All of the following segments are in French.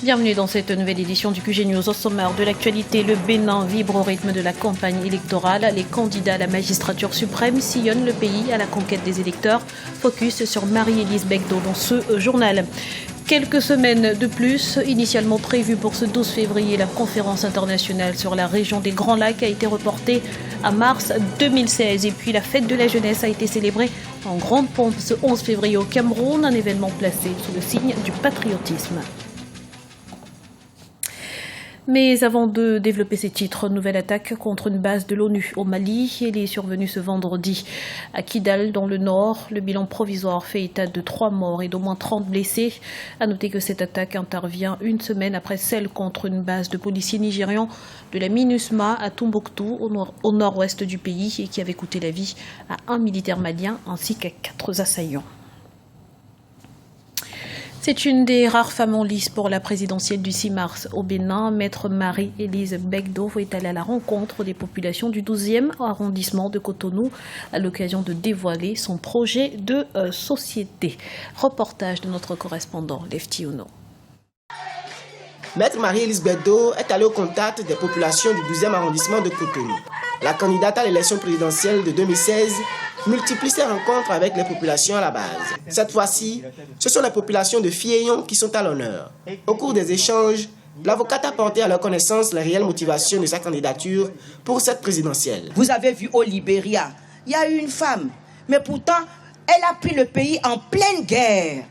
Bienvenue dans cette nouvelle édition du QG News. Au sommaire de l'actualité, le Bénin vibre au rythme de la campagne électorale. Les candidats à la magistrature suprême sillonnent le pays à la conquête des électeurs. Focus sur Marie-Élise Begdo dans ce journal. Quelques semaines de plus, initialement prévue pour ce 12 février, la conférence internationale sur la région des Grands Lacs a été reportée à mars 2016. Et puis la fête de la jeunesse a été célébrée en grande pompe ce 11 février au Cameroun, un événement placé sous le signe du patriotisme. Mais avant de développer ces titres, nouvelle attaque contre une base de l'ONU au Mali. Elle est survenue ce vendredi à Kidal, dans le nord. Le bilan provisoire fait état de 3 morts et d'au moins 30 blessés. À noter que cette attaque intervient une semaine après celle contre une base de policiers nigérians de la MINUSMA à Tombouctou, au nord-ouest du pays, et qui avait coûté la vie à un militaire malien ainsi qu'à 4 assaillants. C'est une des rares femmes en lice pour la présidentielle du 6 mars au Bénin. Maître Marie-Élise Begdo est allée à la rencontre des populations du 12e arrondissement de Cotonou à l'occasion de dévoiler son projet de société. Reportage de notre correspondant Lefty Ono. Maître Marie-Élise Begdo est allée au contact des populations du 12e arrondissement de Cotonou. La candidate à l'élection présidentielle de 2016 multiplie ses rencontres avec les populations à la base. Cette fois-ci, ce sont les populations de Fiéyon qui sont à l'honneur. Au cours des échanges, l'avocate a porté à leur connaissance les réelles motivations de sa candidature pour cette présidentielle. Vous avez vu au Libéria, il y a eu une femme, mais pourtant, elle a pris le pays en pleine guerre.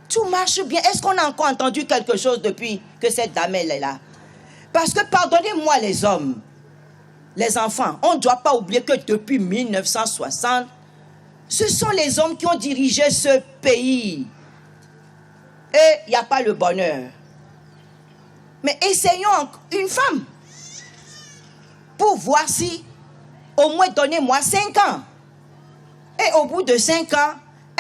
Tout marche bien. Est-ce qu'on a encore entendu quelque chose depuis que cette dame elle est là? Parce que, pardonnez-moi les hommes, les enfants, on ne doit pas oublier que depuis 1960, ce sont les hommes qui ont dirigé ce pays. Et il n'y a pas le bonheur. Mais essayons une femme pour voir si, au moins donnez-moi 5 ans. Et au bout de 5 ans,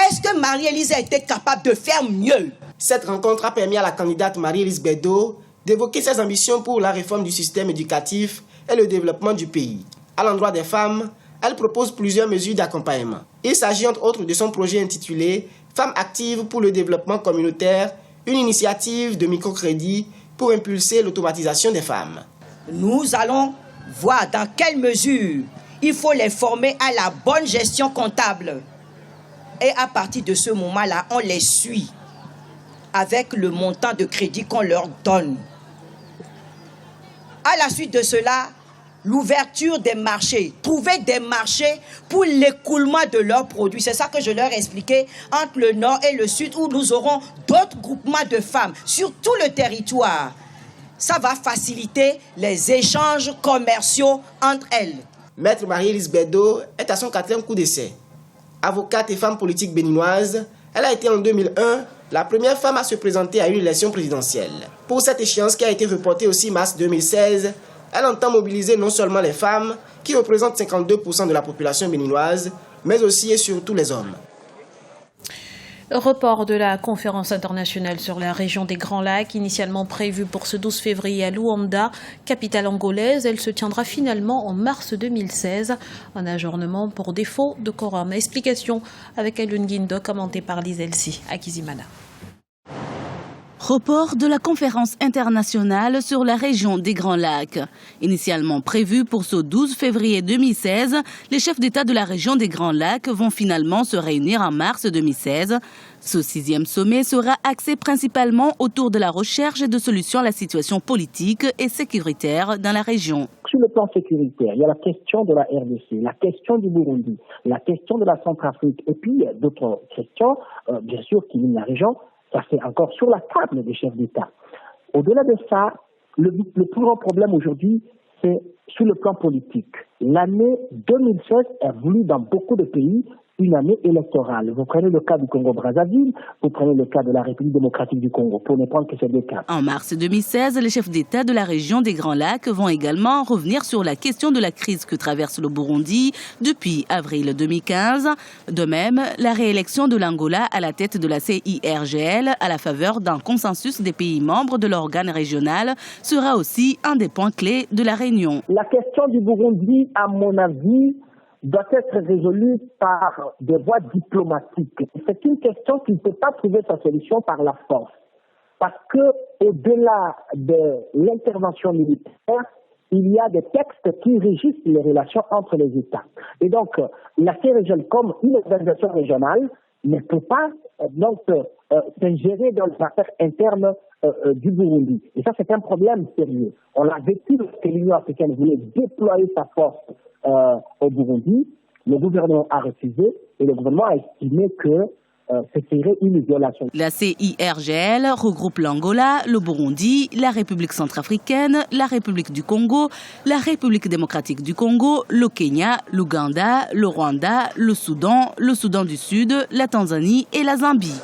est-ce que Marie-Élise a été capable de faire mieux? Cette rencontre a permis à la candidate Marie-Élise Begdo d'évoquer ses ambitions pour la réforme du système éducatif et le développement du pays. À l'endroit des femmes, elle propose plusieurs mesures d'accompagnement. Il s'agit entre autres de son projet intitulé « Femmes actives pour le développement communautaire », une initiative de microcrédit pour impulser l'automatisation des femmes. Nous allons voir dans quelle mesure il faut les former à la bonne gestion comptable. Et à partir de ce moment-là, on les suit avec le montant de crédit qu'on leur donne. À la suite de cela, l'ouverture des marchés, trouver des marchés pour l'écoulement de leurs produits. C'est ça que je leur ai expliqué entre le nord et le sud, où nous aurons d'autres groupements de femmes sur tout le territoire. Ça va faciliter les échanges commerciaux entre elles. Maître Marie-Élise Begdo est à son 4e coup d'essai. Avocate et femme politique béninoise, elle a été en 2001 la première femme à se présenter à une élection présidentielle. Pour cette échéance qui a été reportée au 6 mars 2016, elle entend mobiliser non seulement les femmes, qui représentent 52% de la population béninoise, mais aussi et surtout les hommes. Report de la conférence internationale sur la région des Grands Lacs, initialement prévue pour ce 12 février à Luanda, capitale angolaise. Elle se tiendra finalement en mars 2016. Un ajournement pour défaut de quorum. Explication avec Alun Guindo, commenté par Lise Elsie à Kizimana. Report de la conférence internationale sur la région des Grands Lacs. Initialement prévu pour ce 12 février 2016, les chefs d'État de la région des Grands Lacs vont finalement se réunir en mars 2016. Ce 6e sommet sera axé principalement autour de la recherche de solutions à la situation politique et sécuritaire dans la région. Sur le plan sécuritaire, il y a la question de la RDC, la question du Burundi, la question de la Centrafrique et puis d'autres questions, bien sûr, qui viennent de la région. Ça c'est encore sur la table des chefs d'État. Au-delà de ça, le plus grand problème aujourd'hui, c'est sur le plan politique. L'année 2016 est voulue dans beaucoup de pays une année électorale. Vous prenez le cas du Congo-Brazzaville, vous prenez le cas de la République démocratique du Congo, pour ne prendre que ces 2 cas. En mars 2016, les chefs d'État de la région des Grands Lacs vont également revenir sur la question de la crise que traverse le Burundi depuis avril 2015. De même, la réélection de l'Angola à la tête de la CIRGL à la faveur d'un consensus des pays membres de l'organe régional sera aussi un des points clés de la réunion. La question du Burundi, à mon avis, doit être résolue par des voies diplomatiques. C'est une question qui ne peut pas trouver sa solution par la force. parce que au-delà de l'intervention militaire, il y a des textes qui régissent les relations entre les États. Et donc, la CEREGEL, comme une organisation régionale, ne peut pas s'ingérer dans les affaires internes du Burundi. Et ça, c'est un problème sérieux. On l'a vécu lorsque l'Union africaine voulait déployer sa force au Burundi. Le gouvernement a refusé et le gouvernement a estimé que ce serait une violation. La CIRGL regroupe l'Angola, le Burundi, la République centrafricaine, la République du Congo, la République démocratique du Congo, le Kenya, l'Ouganda, le Rwanda, le Soudan du Sud, la Tanzanie et la Zambie.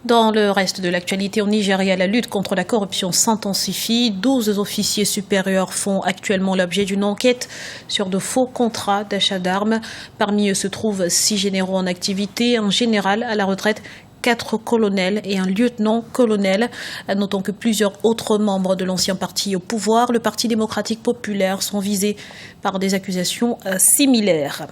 Dans le reste de l'actualité au Nigeria, la lutte contre la corruption s'intensifie. 12 officiers supérieurs font actuellement l'objet d'une enquête sur de faux contrats d'achat d'armes. Parmi eux se trouvent 6 généraux en activité, un général à la retraite, 4 colonels et un lieutenant-colonel. Notons que plusieurs autres membres de l'ancien parti au pouvoir, le Parti démocratique populaire, sont visés par des accusations similaires.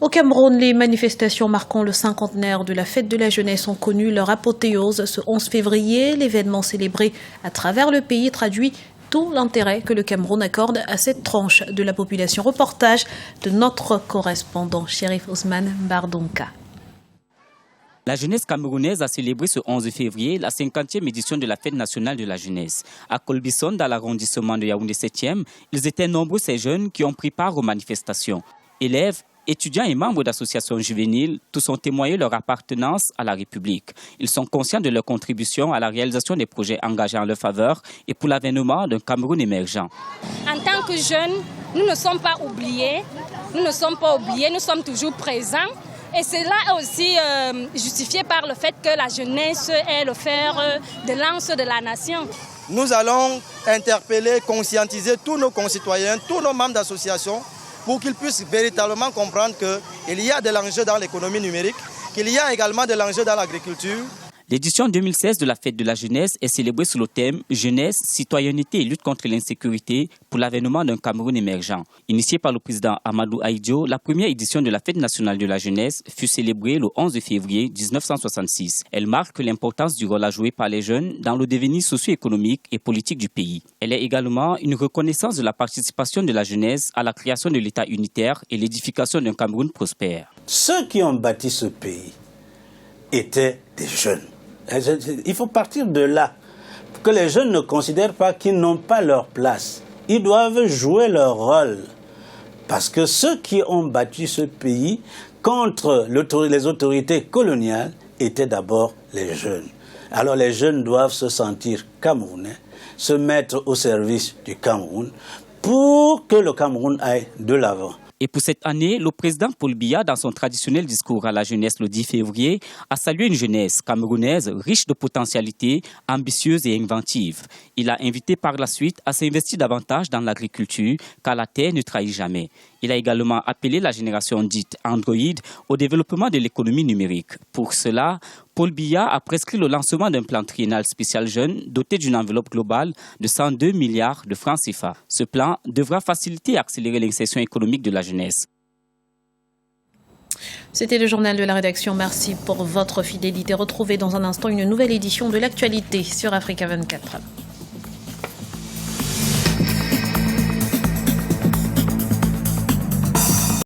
Au Cameroun, les manifestations marquant le cinquantenaire de la fête de la jeunesse ont connu leur apothéose ce 11 février. L'événement célébré à travers le pays traduit tout l'intérêt que le Cameroun accorde à cette tranche de la population. Reportage de notre correspondant Chérif Ousmane Bardonka. La jeunesse camerounaise a célébré ce 11 février la 50e édition de la Fête nationale de la jeunesse. À Colbison, dans l'arrondissement de Yaoundé 7e, ils étaient nombreux ces jeunes qui ont pris part aux manifestations. Élèves, étudiants et membres d'associations juvéniles, tous ont témoigné leur appartenance à la République. Ils sont conscients de leur contribution à la réalisation des projets engagés en leur faveur et pour l'avènement d'un Cameroun émergent. En tant que jeunes, nous ne sommes pas oubliés, nous sommes toujours présents. Et cela est aussi justifié par le fait que la jeunesse est le fer de lance de la nation. Nous allons interpeller, conscientiser tous nos concitoyens, tous nos membres d'associations, pour qu'ils puissent véritablement comprendre qu'il y a de l'enjeu dans l'économie numérique, qu'il y a également de l'enjeu dans l'agriculture. L'édition 2016 de la Fête de la jeunesse est célébrée sous le thème « Jeunesse, citoyenneté et lutte contre l'insécurité pour l'avènement d'un Cameroun émergent ». Initiée par le président Amadou Ahidjo, la première édition de la Fête nationale de la jeunesse fut célébrée le 11 février 1966. Elle marque l'importance du rôle à jouer par les jeunes dans le devenir socio-économique et politique du pays. Elle est également une reconnaissance de la participation de la jeunesse à la création de l'État unitaire et l'édification d'un Cameroun prospère. Ceux qui ont bâti ce pays étaient des jeunes. Il faut partir de là, que les jeunes ne considèrent pas qu'ils n'ont pas leur place. Ils doivent jouer leur rôle. Parce que ceux qui ont bâti ce pays contre les autorités coloniales étaient d'abord les jeunes. Alors les jeunes doivent se sentir camerounais, se mettre au service du Cameroun pour que le Cameroun aille de l'avant. Et pour cette année, le président Paul Biya, dans son traditionnel discours à la jeunesse le 10 février, a salué une jeunesse camerounaise riche de potentialités, ambitieuse et inventive. Il a invité par la suite à s'investir davantage dans l'agriculture, car la terre ne trahit jamais. Il a également appelé la génération dite Android au développement de l'économie numérique. Pour cela, Paul Biya a prescrit le lancement d'un plan triennal spécial jeune doté d'une enveloppe globale de 102 milliards de francs CFA. Ce plan devra faciliter et accélérer l'insertion économique de la jeunesse. C'était le journal de la rédaction. Merci pour votre fidélité. Retrouvez dans un instant une nouvelle édition de l'actualité sur Africa 24.